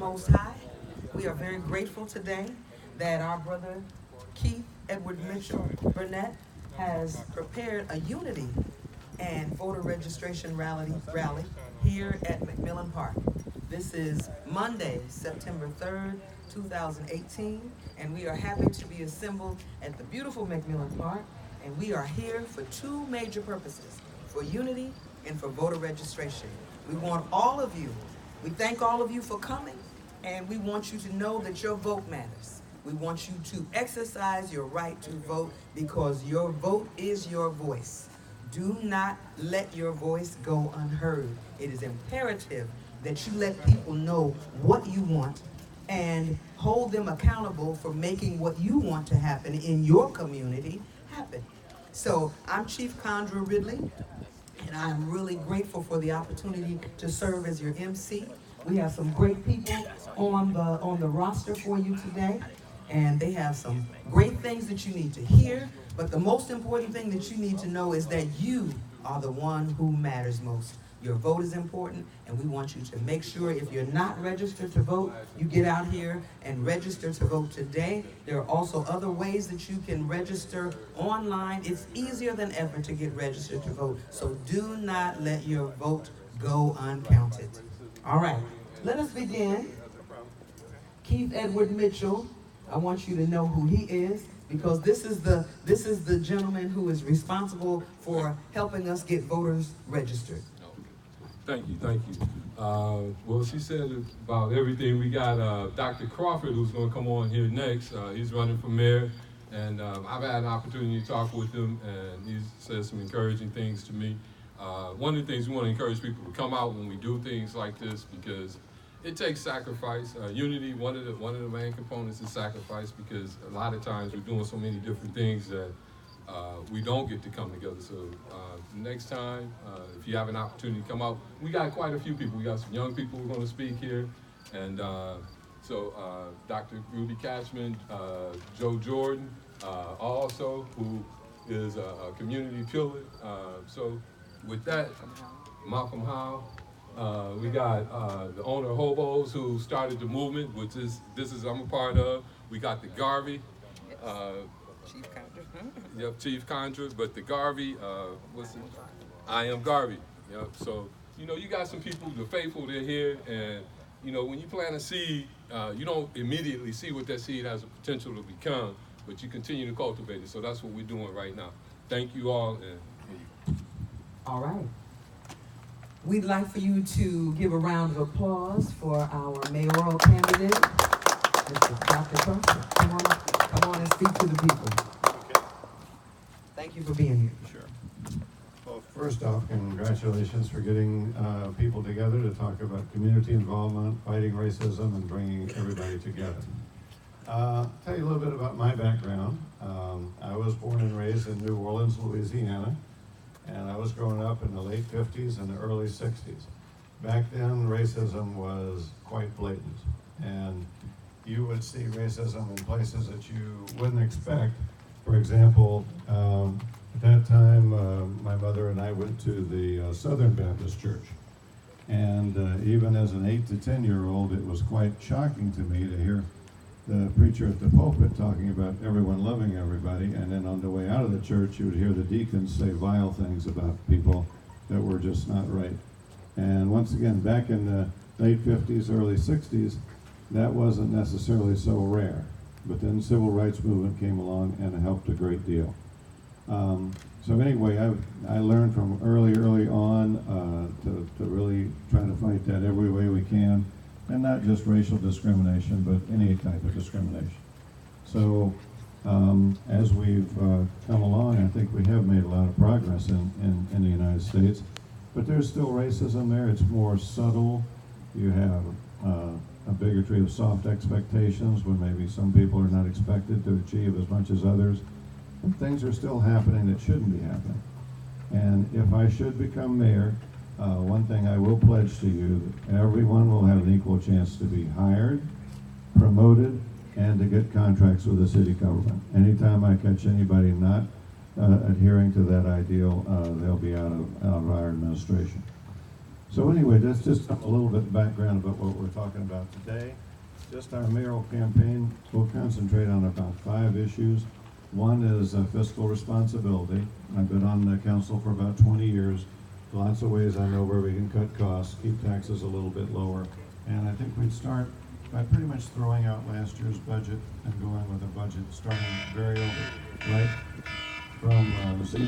Most High. We are very grateful today that our brother Keith Edward Mitchell Burnett has prepared a unity and voter registration rally here at McMillan Park. This is Monday, September 3rd, 2018, and we are happy to be assembled at the beautiful McMillan Park, and we are here for two major purposes, for unity and for voter registration. We want all of you, we thank all of you for coming, and we want you to know that your vote matters. We want you to exercise your right to vote because your vote is your voice. Do not let your voice go unheard. It is imperative that you let people know what you want and hold them accountable for making what you want to happen in your community happen. So I'm Chief Condra Ridley, and I'm really grateful for the opportunity to serve as your MC. We have some great people on the roster for you today, and they have some great things that you need to hear. But the most important thing that you need to know is that you are the one who matters most. Your vote is important, and we want you to make sure if you're not registered to vote, you get out here and register to vote today. There are also other ways that you can register online. It's easier than ever to get registered to vote, so do not let your vote go uncounted. All right, let us begin. Keith Edward Mitchell, I want you to know who he is, because this is the gentleman who is responsible for helping us get voters registered. Thank you, thank you. Well, she said about everything. We got Dr. Crawford, who's going to come on here next. He's running for mayor, and I've had an opportunity to talk with him, and he's said some encouraging things to me. One of the things we want to encourage people to come out when we do things like this, because it takes sacrifice. Unity, one of the main components is sacrifice, because a lot of times we're doing so many different things that we don't get to come together. So next time, if you have an opportunity to come out, we got quite a few people. We got some young people who are going to speak here, and so Dr. Ruby Catchman, Joe Jordan, also, who is a community pillar. So with that, Malcolm Howe. We got the owner of Hobos, who started the movement, which is I'm a part of. We got the Garvey. Chief Condra. Yep, Chief Condra, but the Garvey, what's it? I am Garvey. Yep. So, you got some people, the faithful, they're here, and when you plant a seed, you don't immediately see what that seed has the potential to become, but you continue to cultivate it. So that's what we're doing right now. Thank you all. All right. We'd like for you to give a round of applause for our mayoral candidate, Mr. Dr. Crawford. Come on and speak to the people. Okay. Thank you for being here. Sure. Well, first off, congratulations for getting people together to talk about community involvement, fighting racism, and bringing everybody together. Tell you a little bit about my background. I was born and raised in New Orleans, Louisiana, and I was growing up in the late 50s and the early 60s. Back then, racism was quite blatant, and you would see racism in places that you wouldn't expect. For example, at that time, my mother and I went to the Southern Baptist Church. And even as an 8 to 10-year-old, it was quite shocking to me to hear the preacher at the pulpit talking about everyone loving everybody, and then on the way out of the church, you would hear the deacons say vile things about people that were just not right. And once again, back in the late 50s, early 60s, that wasn't necessarily so rare. But then the civil rights movement came along and it helped a great deal. So anyway, I learned from early on to really try to fight that every way we can, and not just racial discrimination, but any type of discrimination. So as we've come along, I think we have made a lot of progress in the United States, but there's still racism there. It's more subtle. You have a bigotry of soft expectations when maybe some people are not expected to achieve as much as others. And things are still happening that shouldn't be happening. And if I should become mayor, one thing I will pledge to you, that everyone will have an equal chance to be hired, promoted, and to get contracts with the city government. Anytime I catch anybody not adhering to that ideal, they'll be out of our administration. So anyway, that's just a little bit of background about what we're talking about today. Just our mayoral campaign will concentrate on about 5 issues. One is fiscal responsibility. I've been on the council for about 20 years. Lots of ways I know where we can cut costs, keep taxes a little bit lower. And I think we'd start by pretty much throwing out last year's budget and going with a budget starting right from 0,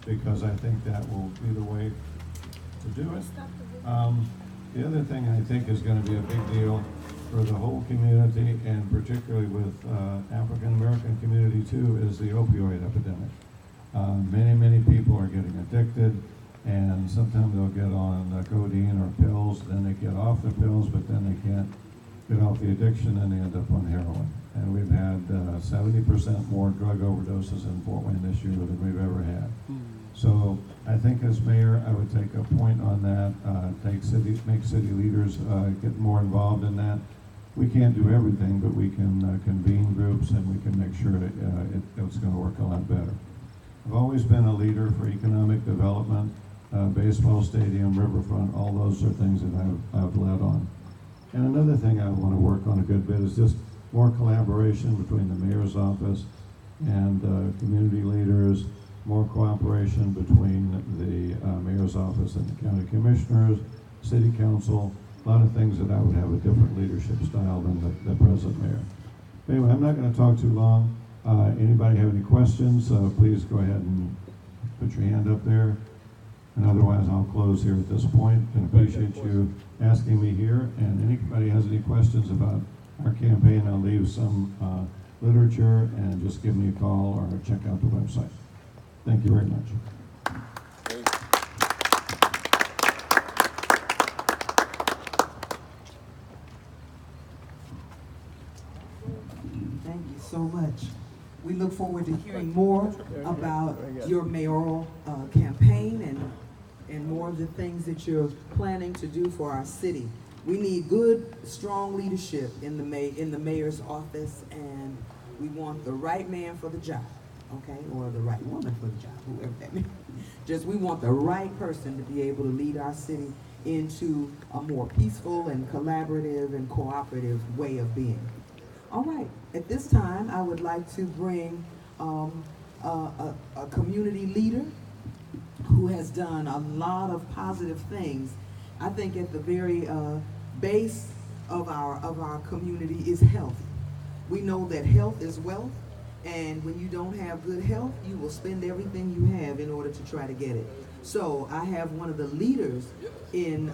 because I think that will be the way to do it. The other thing I think is going to be a big deal for the whole community, and particularly with African American community too, is the opioid epidemic. Many people are getting addicted, and sometimes they'll get on codeine or pills, then they get off the pills, but then they can't get off the addiction and they end up on heroin. And we've had 70% more drug overdoses in Fort Wayne this year than we've ever had. So I think as mayor, I would take a point on that, make city leaders get more involved in that. We can't do everything, but we can convene groups and we can make sure that it's going to work a lot better. I've always been a leader for economic development, baseball stadium, riverfront, all those are things that I've led on. And another thing I want to work on a good bit is just more collaboration between the mayor's office and community leaders, more cooperation between the mayor's office and the county commissioners, city council, a lot of things that I would have a different leadership style than the present mayor. Anyway, I'm not going to talk too long. Anybody have any questions? Please go ahead and put your hand up there. And otherwise, I'll close here at this point and appreciate you asking me here. And anybody has any questions about our campaign, I'll leave some literature and just give me a call or check out the website. Thank you very much. Thank you so much. We look forward to hearing more about your mayoral campaign and more of the things that you're planning to do for our city. We need good, strong leadership in the mayor's office, and we want the right man for the job, okay, or the right woman for the job, whoever that means. Just we want the right person to be able to lead our city into a more peaceful and collaborative and cooperative way of being. All right, at this time, I would like to bring a community leader who has done a lot of positive things. I think at the very base of our community is health. We know that health is wealth, and when you don't have good health, you will spend everything you have in order to try to get it. So I have one of the leaders in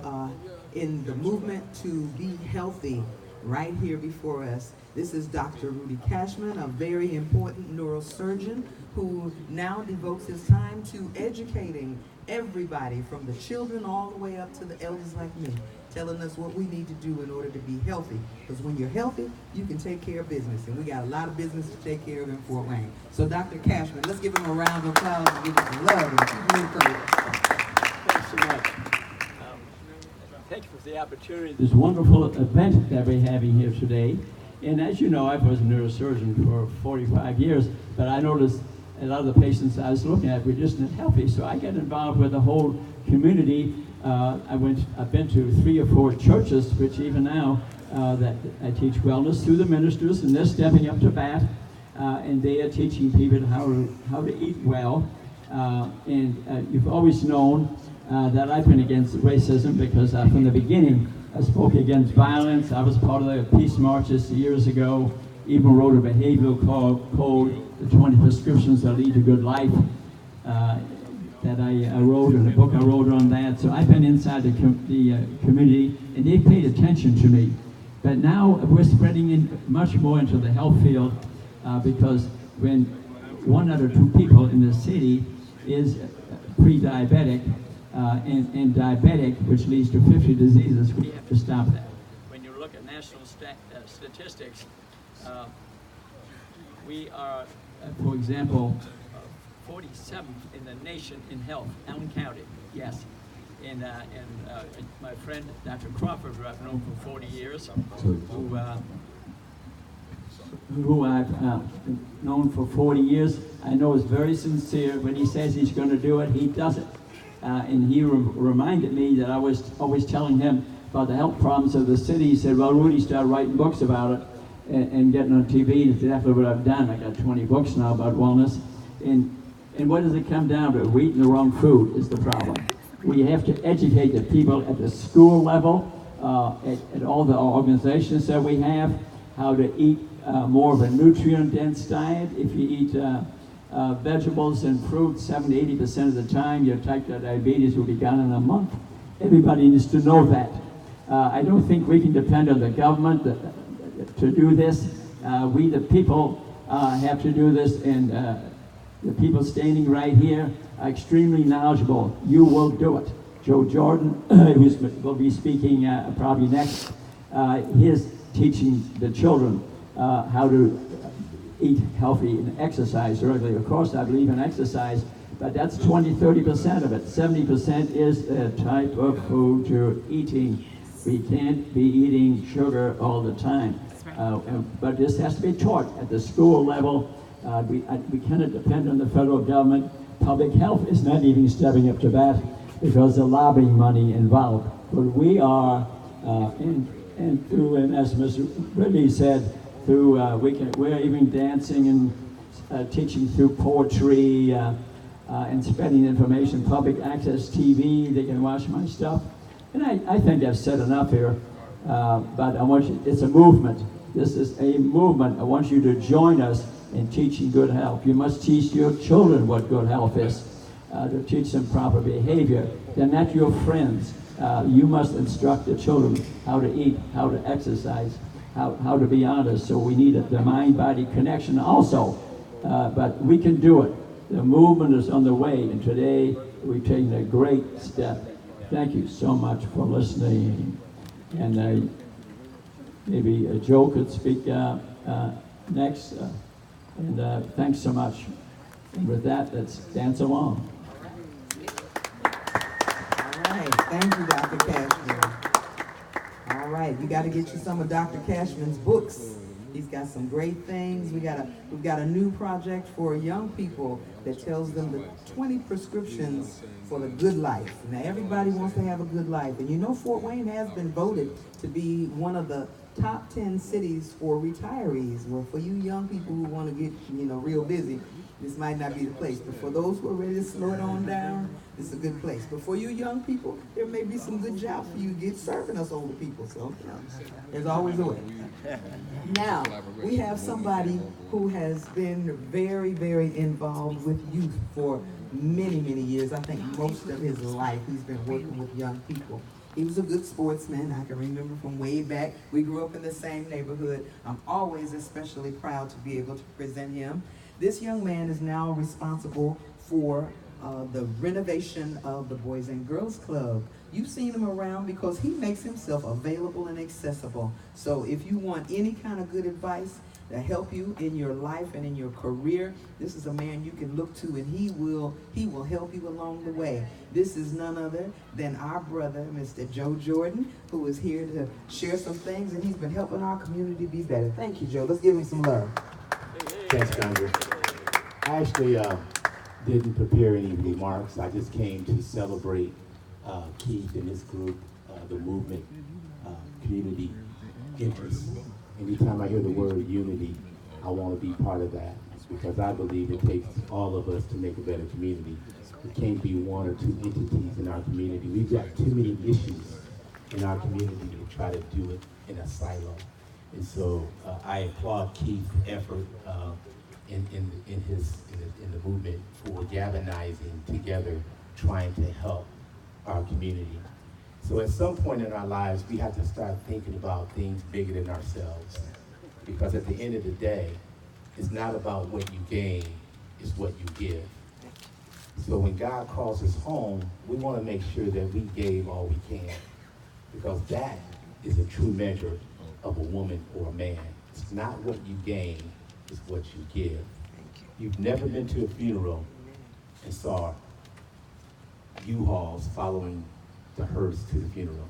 the movement to be healthy right here before us. This is Dr. Rudy Cashman, a very important neurosurgeon who now devotes his time to educating everybody from the children all the way up to the elders like me, telling us what we need to do in order to be healthy. Because when you're healthy, you can take care of business. And we got a lot of business to take care of in Fort Wayne. So Dr. Cashman, let's give him a round of applause and give him some love and keep him encouraged. Thanks so much. Thank you for the opportunity. This wonderful event that we're having here today. And as you know, I was a neurosurgeon for 45 years, but I noticed a lot of the patients I was looking at were just not healthy. So I got involved with the whole community. I've been to 3 or 4 churches, which even now that I teach wellness through the ministers, and they're stepping up to bat, and they are teaching people how to eat well. And you've always known that I've been against racism because from the beginning I spoke against violence. I was part of the peace marches years ago, even wrote a behavioral code, the 20 prescriptions that lead to good life, that I wrote, and a book I wrote on that. So I've been inside the community, and they've paid attention to me. But now we're spreading in much more into the health field because when 1 out of 2 people in the city is pre-diabetic, and diabetic, which leads to 50 diseases, we have to stop that. When you look at national statistics, we are, for example, 47th in the nation in health, Allen County, yes. And my friend, Dr. Crawford, who I've known for 40 years, who I've known for 40 years, I know is very sincere. When he says he's going to do it, he does it. and he reminded me that I was always telling him about the health problems of the city. He said, well, Rudy, started writing books about it and getting on TV. That's exactly what I've done. I got 20 books now about wellness. And what does it come down to? We're eating the wrong food is the problem. We have to educate the people at the school level, at all the organizations that we have, how to eat more of a nutrient-dense diet. If you eat vegetables and fruit 70–80% of the time, your type 2 diabetes will be gone in a month. Everybody needs to know that. I don't think we can depend on the government to do this. We, the people, have to do this, and the people standing right here are extremely knowledgeable. You will do it. Joe Jordan, who will be speaking probably next, he's teaching the children how to eat healthy and exercise regularly. Of course, I believe in exercise, but that's 20–30% of it. 70% is the type of food you're eating. We can't be eating sugar all the time. But this has to be taught at the school level. We cannot depend on the federal government. Public health is not even stepping up to that because the lobbying money involved. But we are, and through, and as Ms. Ridley said, through we're even dancing and teaching through poetry and spreading information, public access TV. They can watch my stuff, and I think I've said enough here. But I want you. It's a movement. This is a movement. I want you to join us in teaching good health. You must teach your children what good health is, to teach them proper behavior. They're not your friends. You must instruct the children how to eat, how to exercise, how to be honest. So we need the mind-body connection also. But we can do it. The movement is on the way, and today we've taken a great step. Thank you so much for listening. And maybe Joe could speak next. And thanks so much. And with that, let's dance along. All right, thank you, Dr. Cashman. All right, we got to get you some of Dr. Cashman's books. He's got some great things. We've got a new project for young people that tells them the 20 prescriptions for the good life. Now, everybody wants to have a good life. And you know, Fort Wayne has been voted to be one of the top 10 cities for retirees. Well, for you young people who want to get, real busy, this might not be the place. But for those who are ready to slow it on down, this is a good place. But for you young people, there may be some good jobs for you to get serving us older people. So, there's always a way. Now, we have somebody who has been very, very involved with youth for many, many years. I think most of his life he's been working with young people. He was a good sportsman. I can remember from way back. We grew up in the same neighborhood. I'm always especially proud to be able to present him. This young man is now responsible for the renovation of the Boys and Girls Club. You've seen him around because he makes himself available and accessible. So if you want any kind of good advice to help you in your life and in your career, this is a man you can look to, and he will help you along the way. This is none other than our brother, Mr. Joe Jordan, who is here to share some things, and he's been helping our community be better. Thank you, Joe. Let's give him some love. Thanks, Congress. I actually didn't prepare any remarks. I just came to celebrate Keith and his group, the movement, community interest. Anytime I hear the word unity, I want to be part of that because I believe it takes all of us to make a better community. It can't be one or two entities in our community. We've got too many issues in our community to try to do it in a silo. And so I applaud Keith's effort in the movement for galvanizing together, trying to help our community. So at some point in our lives, we have to start thinking about things bigger than ourselves. Because at the end of the day, it's not about what you gain, it's what you give. So when God calls us home, we want to make sure that we gave all we can. Because that is a true measure of a woman or a man. It's not what you gain, it's what you give. You've never been to a funeral and saw U-Hauls following the hearse to the funeral.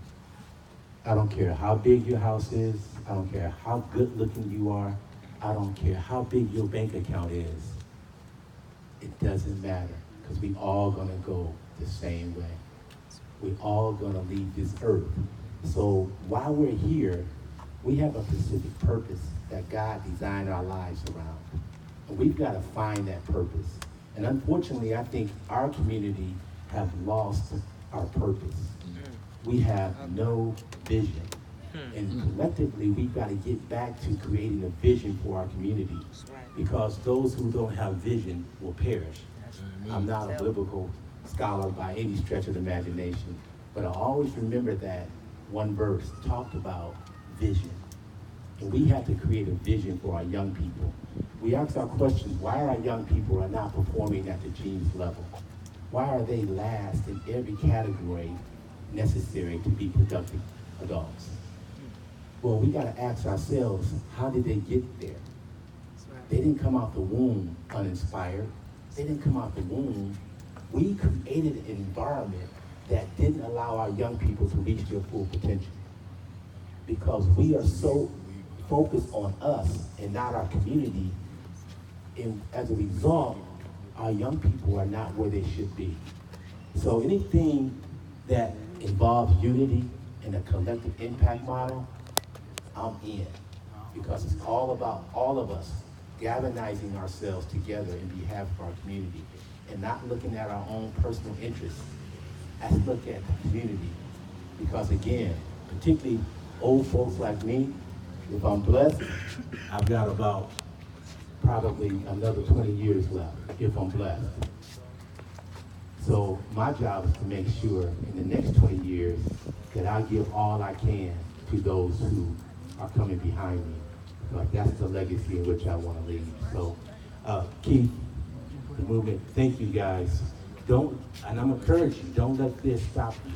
I don't care how big your house is. I don't care how good looking you are. I don't care how big your bank account is. It doesn't matter. because we all gonna go the same way. We all gonna leave this earth. So while we're here, we have a specific purpose that God designed our lives around. And we've got to find that purpose. And unfortunately, I think our community have lost our purpose. We have no vision. And collectively, we've got to get back to creating a vision for our community, because those who don't have vision will perish. I'm not a biblical scholar by any stretch of the imagination, but I always remember that one verse talked about vision. And we have to create a vision for our young people. We ask our questions, why are our young people are not performing at the genius level? Why are they last in every category necessary to be productive adults? Well, we got to ask ourselves, how did they get there? They didn't come out the womb uninspired. They didn't come out the womb. We created an environment that didn't allow our young people to reach their full potential, because we are so focused on us and not our community. And as a result, our young people are not where they should be. So anything that involves unity and a collective impact model, I'm in, because it's all about all of us galvanizing ourselves together in behalf of our community and not looking at our own personal interests. Let's look at the community, because again, particularly old folks like me, if I'm blessed, I've got about probably another 20 years left, if I'm blessed. So my job is to make sure in the next 20 years that I give all I can to those who are coming behind me. Like, that's the legacy in which I want to leave. So, Keith, the movement, thank you guys. And I'm encouraging you, don't let this stop you.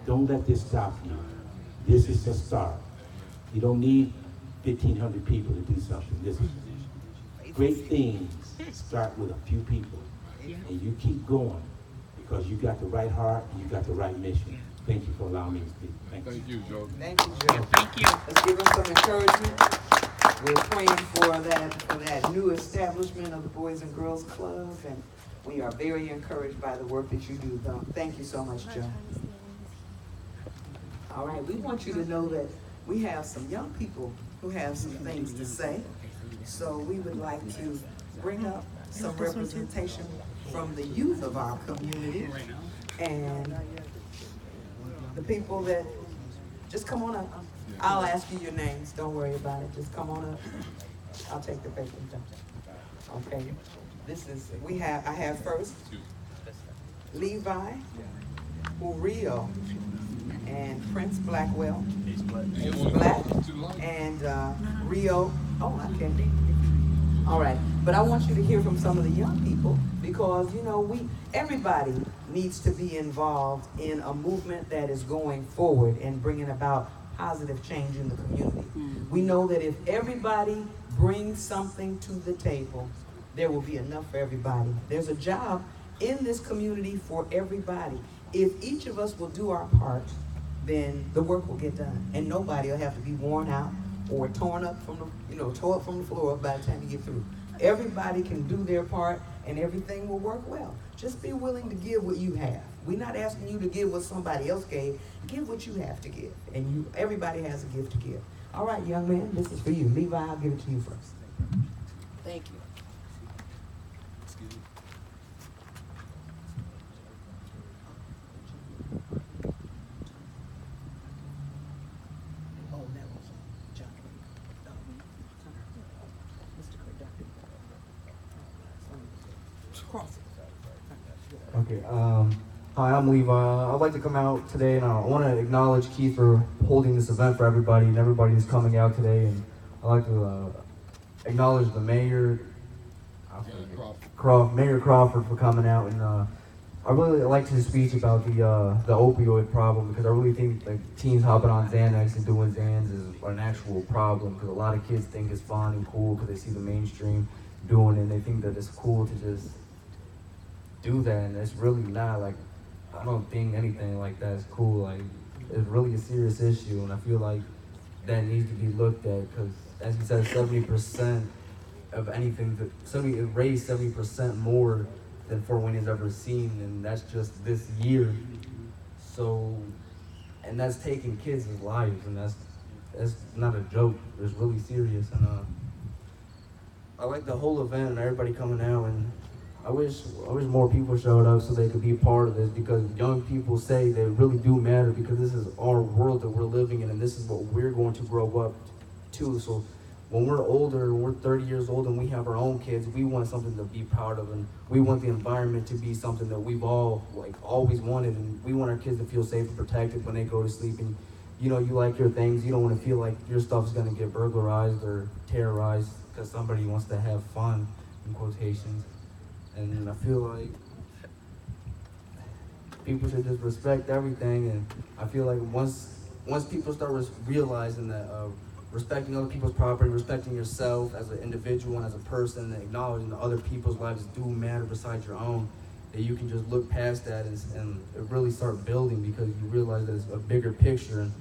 Don't let this stop you. This is the start. You don't need 1,500 people to do something. This is great things start with a few people. And you keep going, because you got the right heart and you got the right mission. Thank you for allowing me to speak. Thank you. Thank you, Joe. Thank you, Joe. Thank you. Let's give them some encouragement. We're praying for that new establishment of the Boys and Girls Club, and we are very encouraged by the work that you do, though. Thank you so much, Joe. All right, we want you to know that we have some young people who have some things to say. So we would like to bring up some representation from the youth of our community, and the people that, just come on up. I'll ask you your names, don't worry about it, just come on up. I'll take the paper down. Okay, I have first Levi Uriel and Prince Blackwell. He's black. And Rio, I can't. All right, but I want you to hear from some of the young people, because everybody needs to be involved in a movement that is going forward and bringing about positive change in the community. We know that if everybody brings something to the table, there will be enough for everybody. There's a job in this community for everybody. If each of us will do our part, then the work will get done, and nobody will have to be worn out or torn up from the floor by the time you get through. Everybody can do their part, and everything will work well. Just be willing to give what you have. We're not asking you to give what somebody else gave. Give what you have to give, and everybody has a gift to give. All right, young man, this is for you. Levi, I'll give it to you first. Thank you. Okay, hi, I'm Levi. I'd like to come out today, and I want to acknowledge Keith for holding this event for everybody, and everybody who's coming out today. And I'd like to acknowledge the mayor, Mayor Crawford, for coming out. And I really liked his speech about the opioid problem, because I really think teens hopping on Xanax and doing Xans is an actual problem, because a lot of kids think it's fun and cool because they see the mainstream doing it, and they think that it's cool to just do that, and it's really not. I don't think anything like that is cool. It's really a serious issue, and I feel like that needs to be looked at, because as you said, 70% of anything, it raised 70% more than Fort Wayne has ever seen, and that's just this year. So, and that's taking kids' lives, and that's not a joke. It's really serious, and I like the whole event and everybody coming out, and I wish more people showed up so they could be part of this, because young people say they really do matter, because this is our world that we're living in, and this is what we're going to grow up to. So when we're older, when we're 30 years old and we have our own kids, we want something to be proud of, and we want the environment to be something that we've all always wanted, and we want our kids to feel safe and protected when they go to sleep. And you like your things, you don't want to feel like your stuff's going to get burglarized or terrorized because somebody wants to have fun, in quotations. And I feel like people should just respect everything, and I feel like once people start realizing that respecting other people's property, respecting yourself as an individual and as a person, and acknowledging that other people's lives do matter besides your own, that you can just look past that and really start building, because you realize that it's a bigger picture. And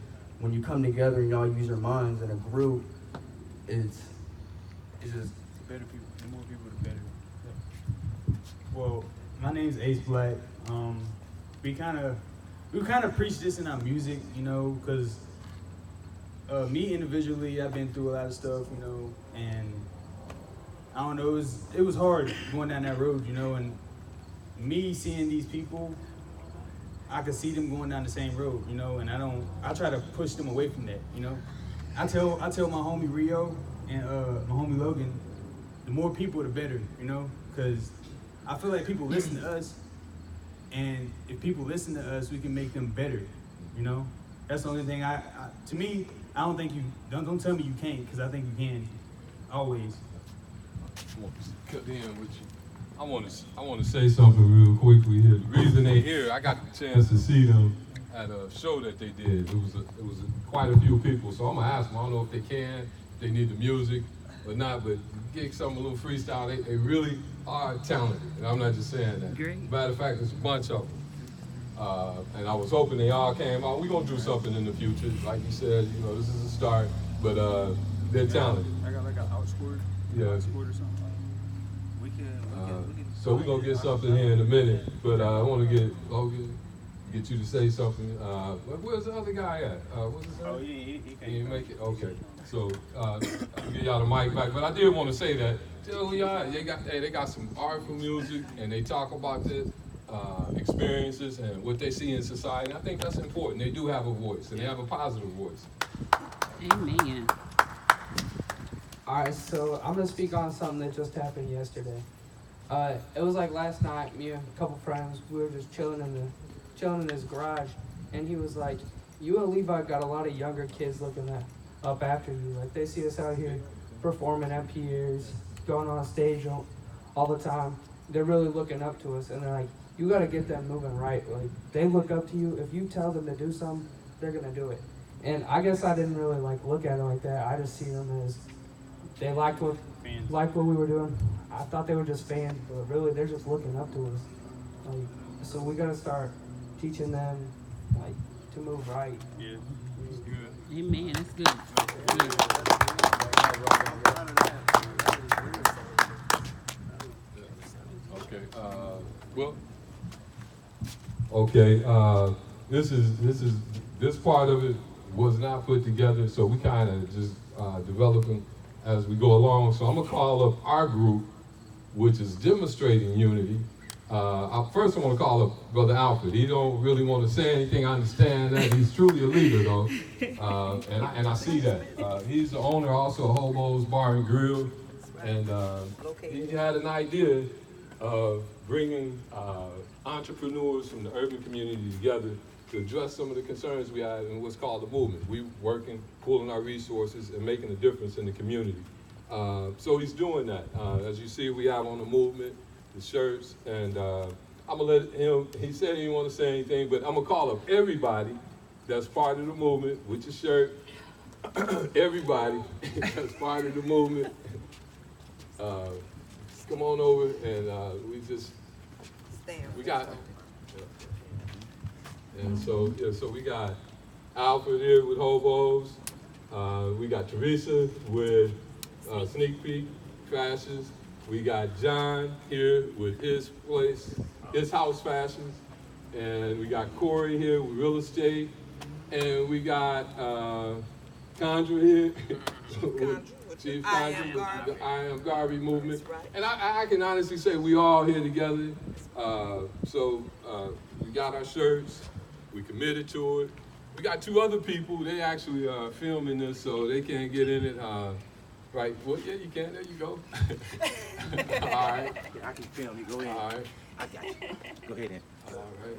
when you come together and y'all use your minds in a group, it's just the better people, the more people, the better. Yeah. Well, my name's Ace Black. We kind of preach this in our music, because me individually, I've been through a lot of stuff, and I don't know, it was hard going down that road, and me seeing these people, I could see them going down the same road, and I try to push them away from that, I tell my homie Rio and my homie Logan, the more people, the better, because I feel like people listen to us, and if people listen to us, we can make them better, That's the only thing to me, I don't think don't tell me you can't, because I think you can, always. I want to cut in with you. I want to say something real quickly here. The reason they're here, I got the chance to see them at a show that they did. It was quite a few people, so I'm gonna ask them. I don't know if they can, if they need the music or not, but gig something, a little freestyle. They really are talented, and I'm not just saying that. Great. Matter of fact, there's a bunch of them. And I was hoping they all came out. We're gonna do something in the future. Like you said, this is a start, but they're talented. I got like an outscored, Yeah. outscored or something. We can So we're gonna get something here in a minute, but I want to get Logan, get you to say something. Where's the other guy at? What's his name? Oh, he He can't didn't make it? Okay. So I'll get y'all the mic back. But I did want to say that tell y'all they got some artful music, and they talk about the experiences and what they see in society. I think that's important. They do have a voice, and they have a positive voice. Amen. All right, so I'm gonna speak on something that just happened yesterday. It was like last night. Me and a couple friends, we were just chilling in his garage, and he was like, "You and Levi got a lot of younger kids looking up after you. Like they see us out here performing at Pierre's, going on stage all the time. They're really looking up to us, and they're like, you gotta get them moving right. Like they look up to you. If you tell them to do something, they're gonna do it." And I guess I didn't really look at it like that. I just see them as they liked what we were doing. I thought they were just fans, but really they're just looking up to us. So we gotta start teaching them to move right. Yeah, it's good. Amen. That's good. Okay. Well. Okay. This part of it was not put together, so we kind of just developing as we go along. So I'm gonna call up our group, which is demonstrating unity. First I want to call up Brother Alfred. He don't really want to say anything. I understand that. He's truly a leader though, and I see that. He's the owner also of Hobo's Bar and Grill, and he had an idea of bringing entrepreneurs from the urban community together to address some of the concerns we had in what's called the movement. We working, pooling our resources, and making a difference in the community. So he's doing that. As you see, we have on the movement, the shirts, and I'm gonna let him, he said he didn't want to say anything, but I'm gonna call up everybody that's part of the movement with your shirt, everybody that's part of the movement. Come on over, and we got, and so we got Alfred here with Hobos. We got Teresa with Sneak Peek, Crashes, We got John here with his place, his house fashions. And we got Corey here with real estate. And we got Condra here. Chief Condra with the I Am Garvey movement. And I can honestly say we all here together. We got our shirts. We committed to it. We got two other people. They actually filming this, so they can't get in it. Right? Well, yeah, you can. There you go. All right. I can film you. Go ahead. All right. I got you. Go ahead then. All right.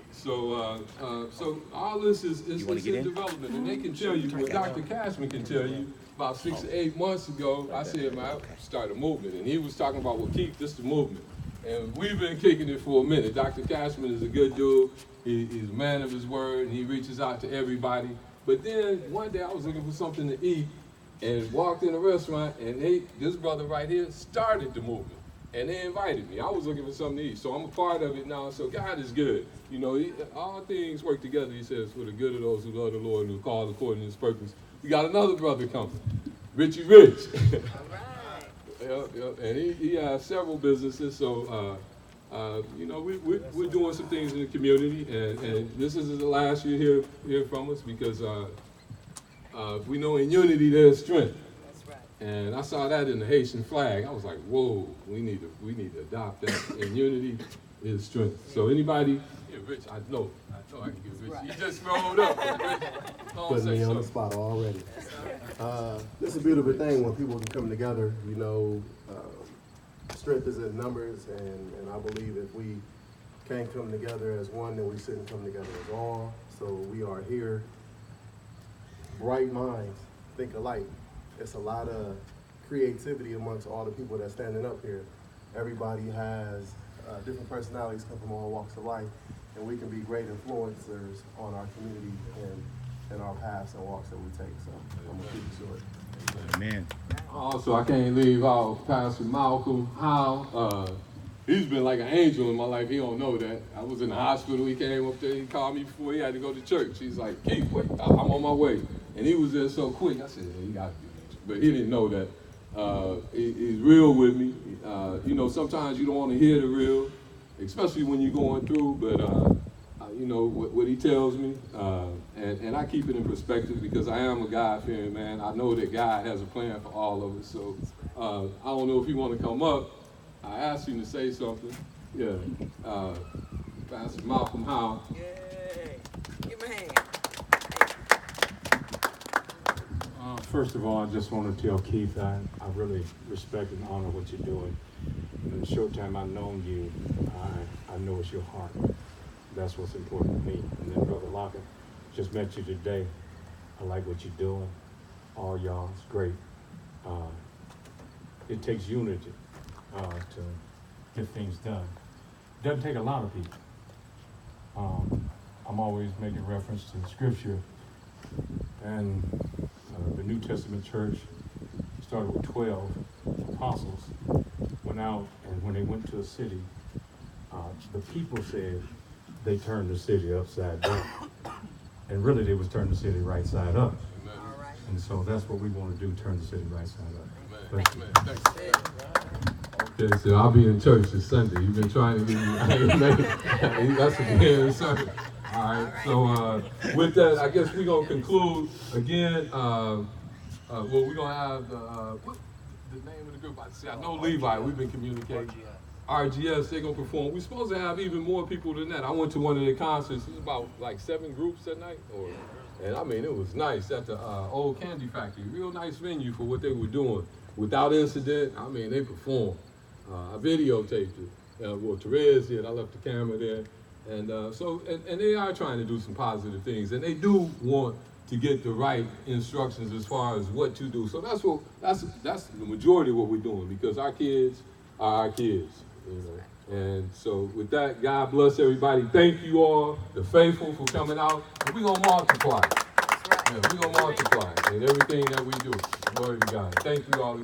So all this is in development, and they can tell you what Dr. Cashman can tell you. About 6 to 8 months ago, I said, man, start a movement, and he was talking about, well, Keith, this is the movement, and we've been kicking it for a minute. Dr. Cashman is a good dude. He's a man of his word, and he reaches out to everybody. But then one day I was looking for something to eat, and walked in a restaurant, and this brother right here started the movement. And they invited me. I was looking for something to eat, so I'm a part of it now. So God is good. You know, all things work together, he says, for the good of those who love the Lord and who are called according to his purpose. We got another brother coming, Richie Rich. All right. Yep. And he has several businesses, so, you know, we're doing some things in the community, and this is the last year hear from us, because we know in unity there's strength. And I saw that in the Haitian flag. I was like, whoa, we need to adopt that. And unity is strength. So anybody, yeah, Rich, I know I can get Rich. You just rolled up. Putting me on the spot already. It's a beautiful thing when people can come together. You know, strength is in numbers, and I believe if we can't come together as one, then we shouldn't come together as all. So we are here. Bright minds think alike. It's a lot of creativity amongst all the people that's standing up here. Everybody has different personalities, come from all walks of life, and we can be great influencers on our community and our paths and walks that we take. So I'm gonna keep it short. Amen. Also, I can't leave out Pastor Malcolm Howe. He's been like an angel in my life. He don't know that. I was in the hospital. He came up there. He called me before he had to go to church. He's like, Keith, wait, I'm on my way. And he was there so quick. I said, hey, you got to be. But he didn't know that. He's real with me. You know, sometimes you don't want to hear the real, especially when you're going through, but you know, what he tells me, and I keep it in perspective because I am a God-fearing man. I know that God has a plan for all of us. So I don't know if you want to come up. I asked him to say something. Yeah. Pastor Malcolm Howe. Yay. Give him a hand. First of all, I just want to tell Keith I really respect and honor what you're doing. In the short time I've known you, I know it's your heart. That's what's important to me. And then Brother Lockett, just met you today. I like what you're doing. All y'all, it's great. It takes unity to get things done. It doesn't take a lot of people. I'm always making reference to Scripture, and the New Testament church started with 12 apostles, went out, and when they went to a city, the people said they turned the city upside down. And really they was turning the city right side up. Amen. And so that's what we want to do, turn the city right side up. Amen. Okay, so I'll be in church this Sunday. You've been trying to get me. That's the beginning of the sermon. All right, so with that, I guess we're going to conclude again. Well, we're going to have what's the name of the group? I know Levi, we've been communicating. RGS, they're going to perform. We're supposed to have even more people than that. I went to one of their concerts. It was about like 7 groups that night. And I mean, it was nice at the old Candy Factory. Real nice venue for what they were doing. Without incident, I mean, they performed. I videotaped it. Well, Therese did. I left the camera there. And and they are trying to do some positive things. And they do want to get the right instructions as far as what to do. So that's the majority of what we're doing, because our kids are our kids. You know? And so with that, God bless everybody. Thank you all, the faithful, for coming out. And we're going to multiply. Yeah, we're going to multiply in everything that we do. Glory to God. Thank you all again.